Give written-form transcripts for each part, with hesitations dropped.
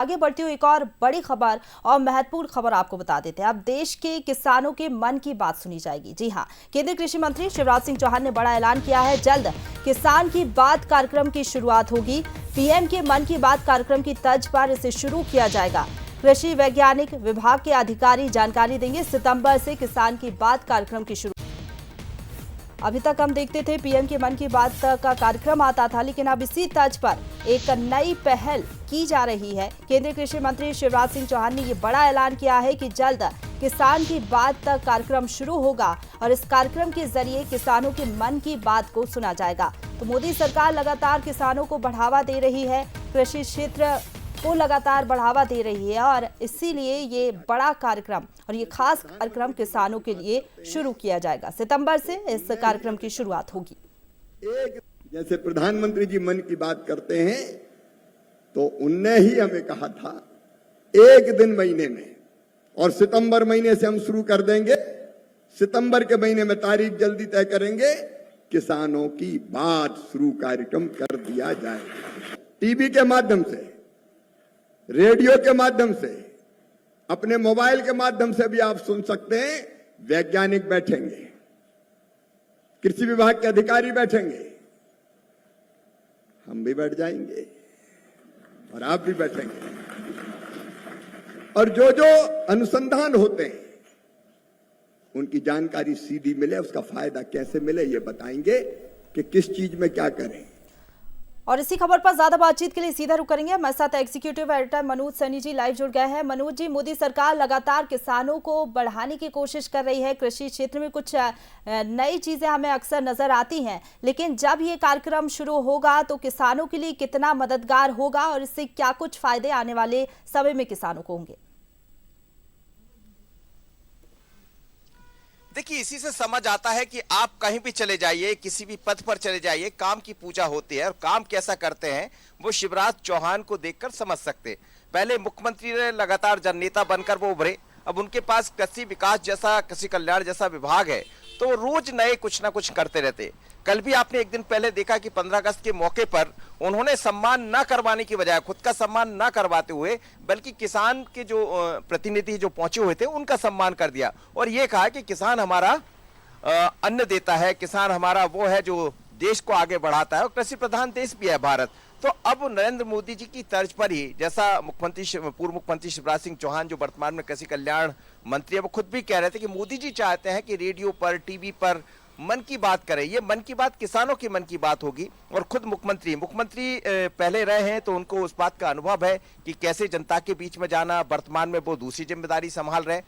आगे बढ़ती हुई एक और बड़ी खबर और महत्वपूर्ण खबर आपको बता देते हैं। अब देश के किसानों के मन की बात सुनी जाएगी। जी हां, केंद्रीय कृषि मंत्री शिवराज सिंह चौहान ने बड़ा ऐलान किया है। जल्द किसान की बात कार्यक्रम की शुरुआत होगी। पीएम के मन की बात कार्यक्रम की तर्ज पर इसे शुरू किया जाएगा। कृषि वैज्ञानिक विभाग के अधिकारी जानकारी देंगे। सितंबर से किसान की बात कार्यक्रम की शुरू। अभी तक हम देखते थे पीएम के मन की बात का कार्यक्रम आता था, लेकिन अब इसी तर्ज पर एक नई पहल की जा रही है। केंद्रीय कृषि मंत्री शिवराज सिंह चौहान ने ये बड़ा ऐलान किया है कि जल्द किसान की बात तक कार्यक्रम शुरू होगा और इस कार्यक्रम के जरिए किसानों के मन की बात को सुना जाएगा। तो मोदी सरकार लगातार किसानों को बढ़ावा दे रही है, कृषि क्षेत्र को लगातार बढ़ावा दे रही है और इसीलिए ये बड़ा कार्यक्रम और ये खास कार्यक्रम किसानों के लिए शुरू किया जाएगा। सितंबर से इस कार्यक्रम की शुरुआत होगी। जैसे प्रधानमंत्री जी मन की बात करते हैं तो उनने ही हमें कहा था एक दिन महीने में, और सितंबर महीने से हम शुरू कर देंगे। सितंबर के महीने में तारीख जल्दी तय करेंगे, किसानों की बात शुरू कार्यक्रम कर दिया जाएगा। टीवी के माध्यम से, रेडियो के माध्यम से, अपने मोबाइल के माध्यम से भी आप सुन सकते हैं। वैज्ञानिक बैठेंगे, कृषि विभाग के अधिकारी बैठेंगे, हम भी बैठ जाएंगे और आप भी बैठेंगे, और जो जो अनुसंधान होते हैं उनकी जानकारी सीधी मिले, उसका फायदा कैसे मिले ये बताएंगे कि किस चीज में क्या करें। और इसी खबर पर ज्यादा बातचीत के लिए सीधा रुक करेंगे। हमारे साथ executive editor Manoj Saini ji live जुड़ गए हैं। मनोज जी, मोदी सरकार लगातार किसानों को बढ़ाने की कोशिश कर रही है। कृषि क्षेत्र में कुछ नई चीजें हमें अक्सर नजर आती हैं, लेकिन जब ये कार्यक्रम शुरू होगा तो किसानों के लिए कितना मददगार होगा और इससे क्या कुछ फायदे आने वाले समय में किसानों को होंगे? देखिए, इसी से समझ आता है कि आप कहीं भी चले जाइए, किसी भी पद पर चले जाइए, काम की पूजा होती है और काम कैसा करते हैं वो शिवराज चौहान को देखकर समझ सकते। पहले मुख्यमंत्री ने लगातार जननेता बनकर वो उभरे, अब उनके पास कृषि विकास जैसा, कृषि कल्याण जैसा विभाग है, तो वो रोज नए कुछ ना कुछ करते रहते। कल भी आपने एक दिन पहले देखा कि 15 अगस्त के मौके पर उन्होंने सम्मान न करवाने की बजाय, खुद का सम्मान न करवाते हुए, बल्कि किसान के जो प्रतिनिधि जो पहुंचे हुए थे उनका सम्मान कर दिया और ये कहा कि किसान हमारा अन्न देता है, किसान हमारा वो है जो देश को आगे बढ़ाता है और कृषि प्रधान देश भी है भारत। तो अब नरेंद्र मोदी जी की तर्ज पर ही, जैसा पूर्व मुख्यमंत्री शिवराज सिंह चौहान जो वर्तमान में कृषि कल्याण मंत्री है, वो खुद भी कह रहे थे कि मोदी जी चाहते हैं कि रेडियो पर, टीवी पर मन की बात करें। ये मन की बात किसानों की मन की बात होगी और खुद मुख्यमंत्री पहले रहे हैं तो उनको उस बात का अनुभव है कि कैसे जनता के बीच में जाना। वर्तमान में वो दूसरी जिम्मेदारी संभाल रहे।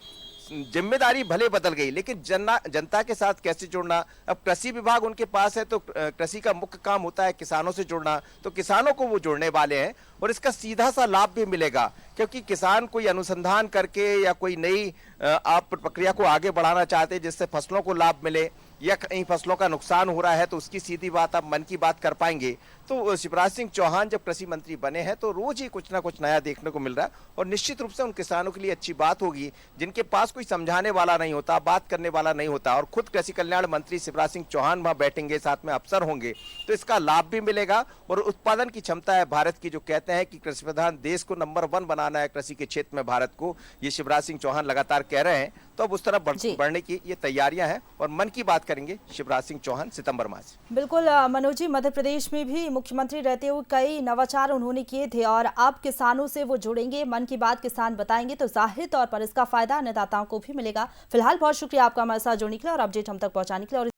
जिम्मेदारी भले बदल गई, लेकिन जनता के साथ कैसे जुड़ना। अब कृषि विभाग उनके पास है तो कृषि का मुख्य काम होता है किसानों से जुड़ना, तो किसानों को वो जुड़ने वाले हैं और इसका सीधा सा लाभ भी मिलेगा, क्योंकि किसान कोई अनुसंधान करके या कोई नई आप प्रक्रिया को आगे बढ़ाना चाहते हैं जिससे फसलों को लाभ मिले या कहीं फसलों का नुकसान हो रहा है तो उसकी सीधी बात आप मन की बात कर पाएंगे। तो शिवराज सिंह चौहान जब कृषि मंत्री बने हैं तो रोज ही कुछ ना कुछ नया देखने को मिल रहा है और निश्चित रूप से उन किसानों के लिए अच्छी बात होगी जिनके पास कोई समझाने वाला नहीं होता, बात करने वाला नहीं होता, और खुद कृषि कल्याण मंत्री शिवराज सिंह चौहान वहां बैठेंगे, साथ में अफसर होंगे, तो इसका लाभ भी मिलेगा। और उत्पादन की क्षमता है भारत की, जो कहते हैं कि कृषि प्रधान देश को नंबर 1 बनाना है कृषि के क्षेत्र में भारत को, ये शिवराज सिंह चौहान लगातार कह रहे हैं। तो अब उस तरफ बढ़ने की ये तैयारियां हैं और मन की बात करेंगे शिवराज सिंह चौहान सितंबर माह से। बिल्कुल मनोज जी, मध्य प्रदेश में भी मुख्यमंत्री रहते हुए कई नवाचार उन्होंने किए थे और अब किसानों से वो जुड़ेंगे, मन की बात किसान बताएंगे, तो जाहिर तौर पर इसका फायदा अन्नदाताओं को भी मिलेगा। फिलहाल बहुत शुक्रिया आपका हमारे साथ जुड़ने के लिए और अपडेट हम तक पहुंचाने के लिए। और